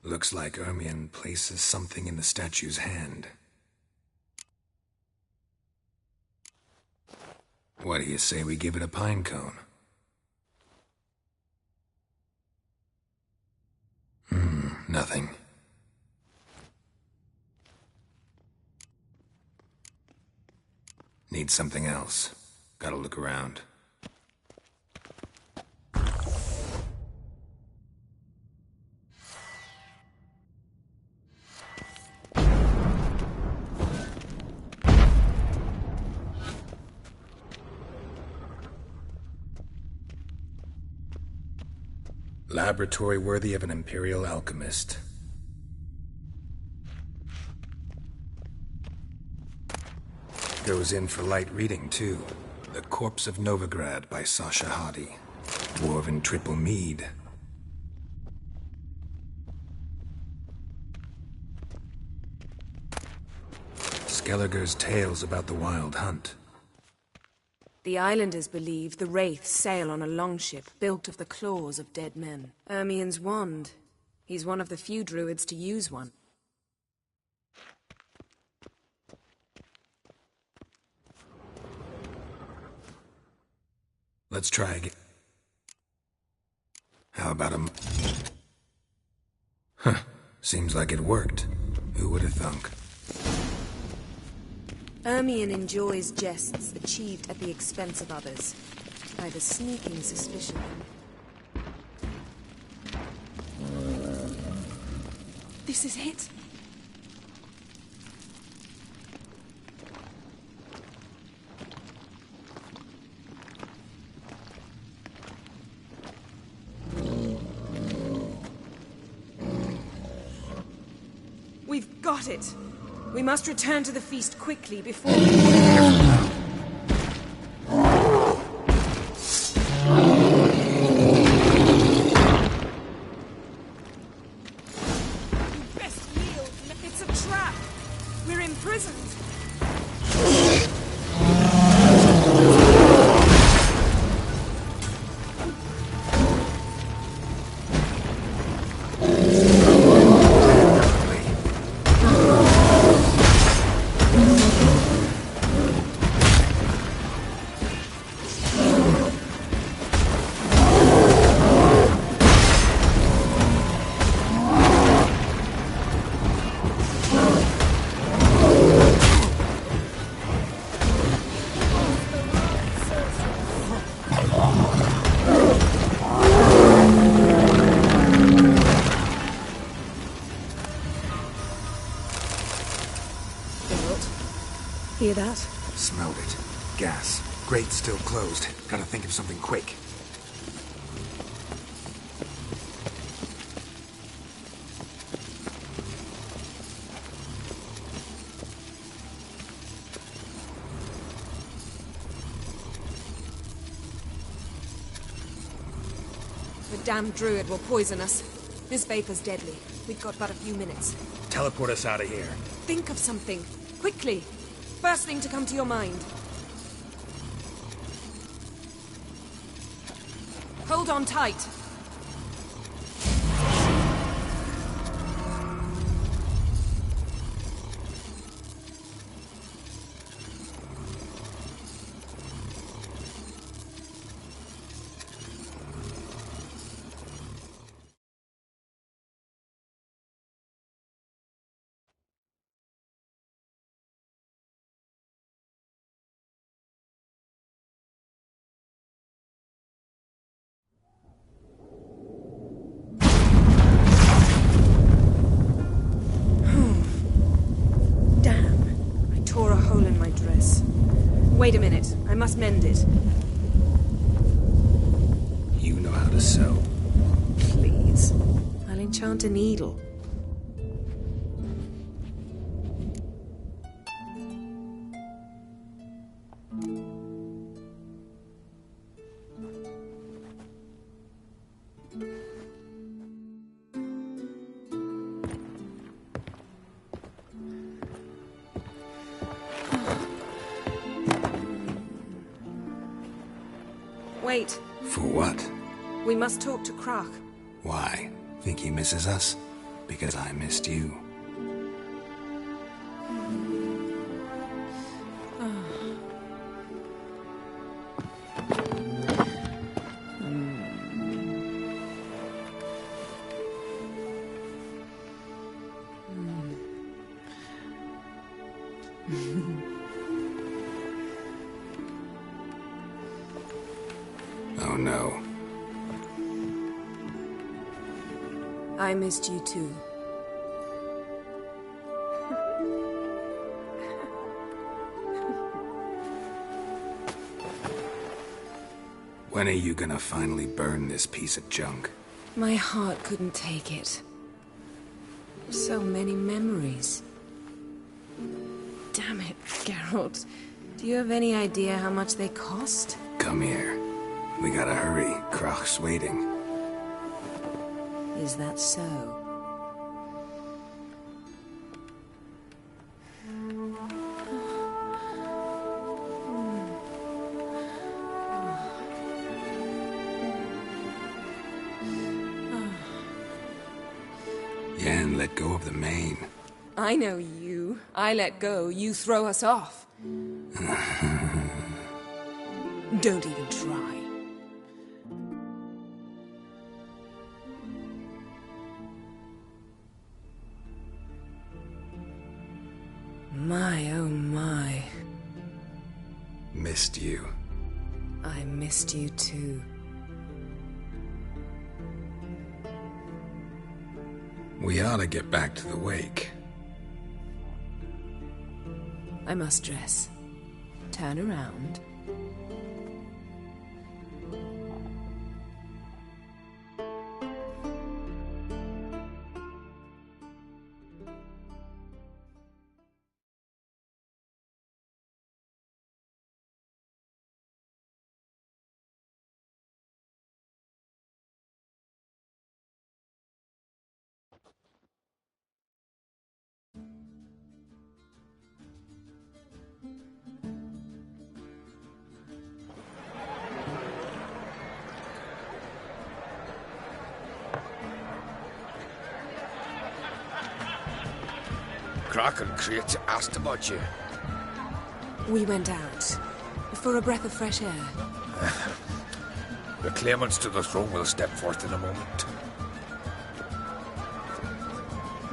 Looks like Ermion places something in the statue's hand. What do you say we give it a pine cone? Nothing. Need something else. Gotta look around. Laboratory worthy of an Imperial alchemist. Goes in for light reading, too. The Corpse of Novigrad by Sasha Hadi. Dwarven triple mead. Skelliger's tales about the wild hunt. The islanders believe the wraiths sail on a longship built of the claws of dead men. Ermion's wand. He's one of the few druids to use one. Let's try again. How about him? Huh. Seems like it worked. Who would have thunk? Ermion enjoys jests achieved at the expense of others. I have a sneaking suspicion. This is it. We've got it. We must return to the feast quickly before... Best yield. It's a trap. We're imprisoned. Hear that? Smelled it. Gas. Grate still closed. Gotta think of something quick. The damned druid will poison us. This vapor's deadly. We've got but a few minutes. Teleport us out of here. Think of something. Quickly. First thing to come to your mind. Hold on tight. Wait a minute. I must mend it. You know how to sew. Please. I'll enchant a needle. Wait. For what? We must talk to Croc. Why? Think he misses us? Because I missed you. Oh no. I missed you too. When are you gonna finally burn this piece of junk? My heart couldn't take it. So many memories. Damn it, Geralt. Do you have any idea how much they cost? Come here. We gotta hurry. Croc's waiting. Is that so? Yen, let go of the mane. I know you. I let go, you throw us off. Don't even try. My, oh my. Missed you. I missed you too. We ought to get back to the wake. I must dress. Turn around. Croc and Crate asked about you. We went out. For a breath of fresh air. The claimants to the throne will step forth in a moment.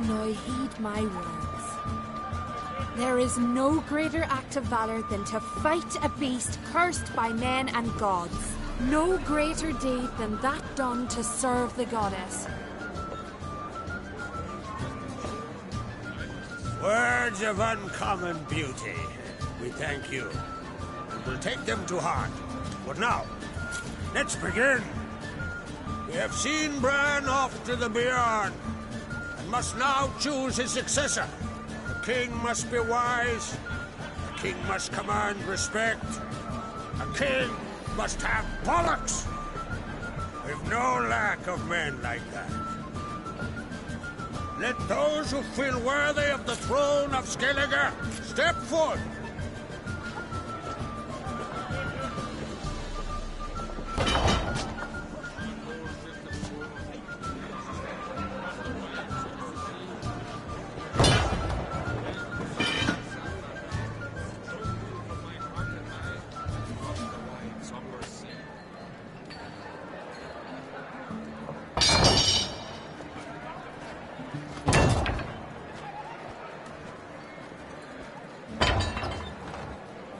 Now heed my words. There is no greater act of valor than to fight a beast cursed by men and gods. No greater deed than that done to serve the goddess. Words of uncommon beauty. We thank you. We'll take them to heart. But now, let's begin. We have seen Bran off to the Beyond, and must now choose his successor. The king must be wise. The king must command respect. A king must have bollocks. We've no lack of men like that. Let those who feel worthy of the throne of Skellige step forth.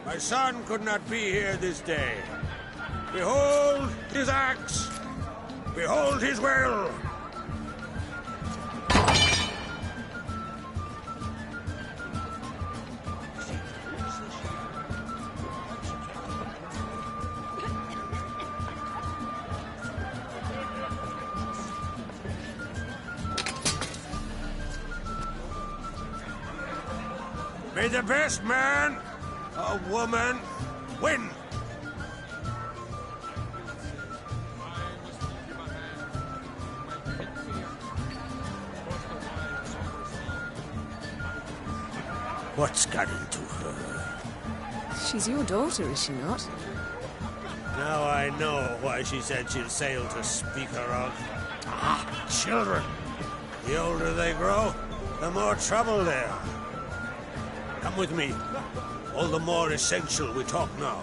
My son could not be here this day. Behold his axe. Behold his will. May the best man or woman win. What's got into her? She's your daughter, is she not? Now I know why she said she'd sail to speak her of. Ah, children. The older they grow, the more trouble they are. Come with me. All the more essential we talk now.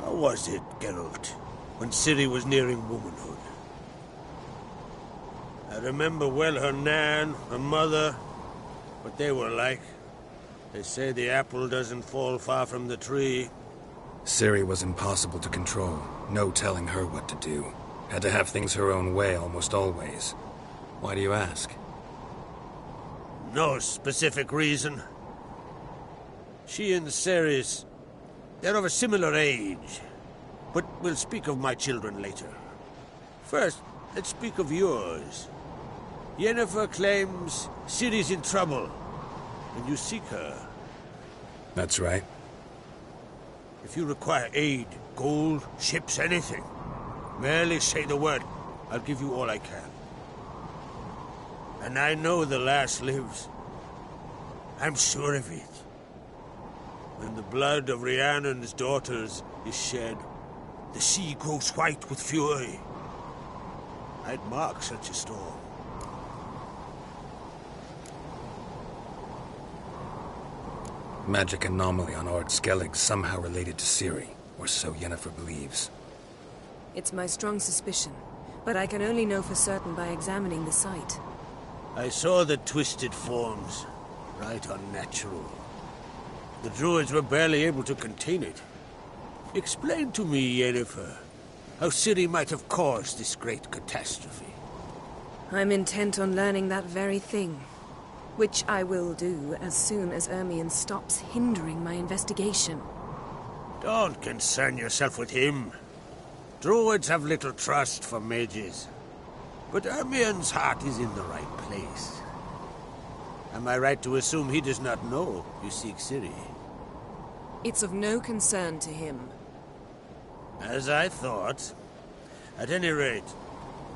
How was it, Geralt, when Ciri was nearing womanhood? I remember well her nan, her mother, what they were like. They say the apple doesn't fall far from the tree. Ciri was impossible to control. No telling her what to do. Had to have things her own way almost always. Why do you ask? No specific reason. She and Ceres, they're of a similar age. But we'll speak of my children later. First, let's speak of yours. Yennefer claims Ciri's in trouble, and you seek her. That's right. If you require aid, gold, ships, anything, merely say the word. I'll give you all I can. And I know the lass lives. I'm sure of it. When the blood of Rhiannon's daughters is shed, the sea grows white with fury. I'd mark such a storm. Magic anomaly on Ard Skellig somehow related to Ciri, or so Yennefer believes. It's my strong suspicion, but I can only know for certain by examining the site. I saw the twisted forms. Right unnatural. The druids were barely able to contain it. Explain to me, Yennefer, how Ciri might have caused this great catastrophe. I'm intent on learning that very thing. Which I will do as soon as Ermion stops hindering my investigation. Don't concern yourself with him. Druids have little trust for mages. But Ermion's heart is in the right place. Am I right to assume he does not know you seek Ciri? It's of no concern to him. As I thought. At any rate,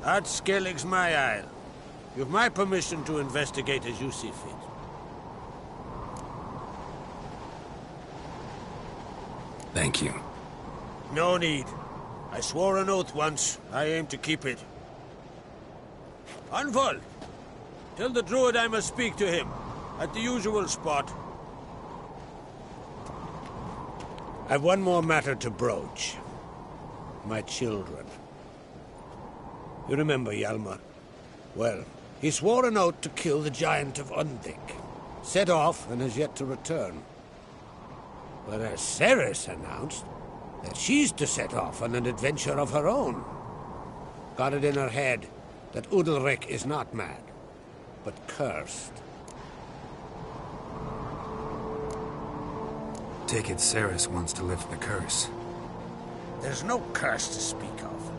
Ard Skellig's my isle. You have my permission to investigate as you see fit. Thank you. No need. I swore an oath once. I aim to keep it. Anvol! Tell the druid I must speak to him. At the usual spot. I've one more matter to broach. My children. You remember Hjalmar? Well, he swore an oath to kill the Giant of Undvik. Set off and has yet to return. Whereas Ceres announced that she's to set off on an adventure of her own. Got it in her head that Udalric is not mad, but cursed. Take it Ceres wants to lift the curse. There's no curse to speak of.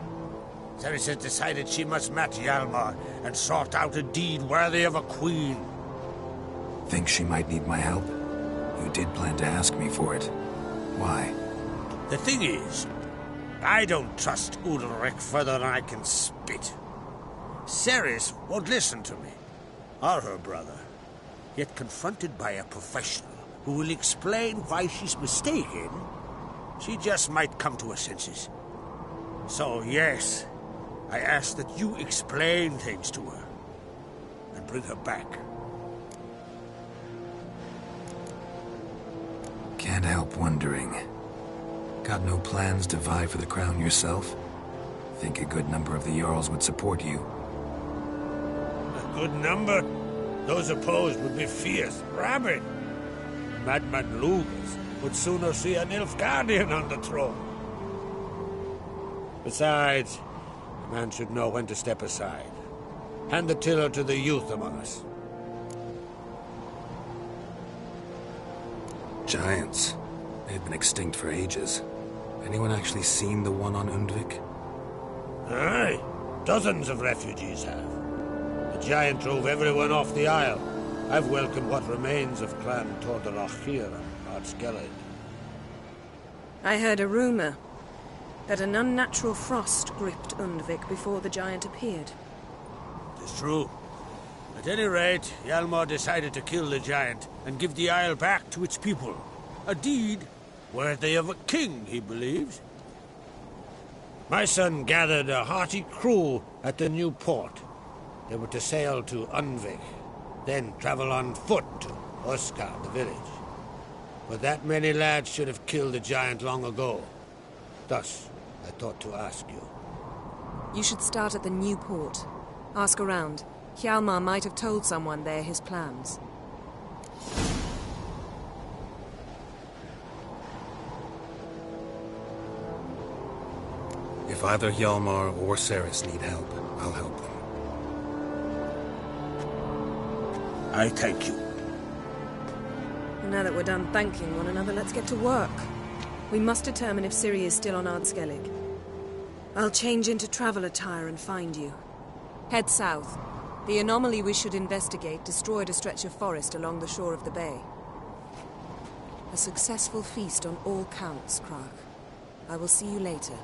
Ceres has decided she must match Hjalmar and sort out a deed worthy of a queen. Think she might need my help? You did plan to ask me for it. Why? The thing is, I don't trust Udalric further than I can spit. Ceres won't listen to me, or her brother. Yet confronted by a professional who will explain why she's mistaken, she just might come to her senses. So yes, I ask that you explain things to her and bring her back. Can't help wondering. Got no plans to vie for the crown yourself? Think a good number of the Jarls would support you. A good number? Those opposed would be fierce, rabid. Madman Lugas would sooner see an Nilfgaardian on the throne. Besides, a man should know when to step aside. Hand the tiller to the youth among us. Giants. They've been extinct for ages. Anyone actually seen the one on Undvik? Aye. Dozens of refugees have. The giant drove everyone off the isle. I've welcomed what remains of Clan Tordarach here on Ard Skellig. I heard a rumor. that an unnatural frost gripped Undvik before the giant appeared. It's true. At any rate, Hjalmar decided to kill the giant and give the isle back to its people. A deed worthy of a king, he believes. My son gathered a hearty crew at the new port. They were to sail to Undvik, then travel on foot to Oskar, the village. But that many lads should have killed the giant long ago. Thus, I thought to ask you. You should start at the new port. Ask around. Hjalmar might have told someone there his plans. If either Hjalmar or Ceres need help, I'll help them. I thank you. And now that we're done thanking one another, let's get to work. We must determine if Ciri is still on Ardskellig. I'll change into travel attire and find you. Head south. The anomaly we should investigate destroyed a stretch of forest along the shore of the bay. A successful feast on all counts, Krach. I will see you later.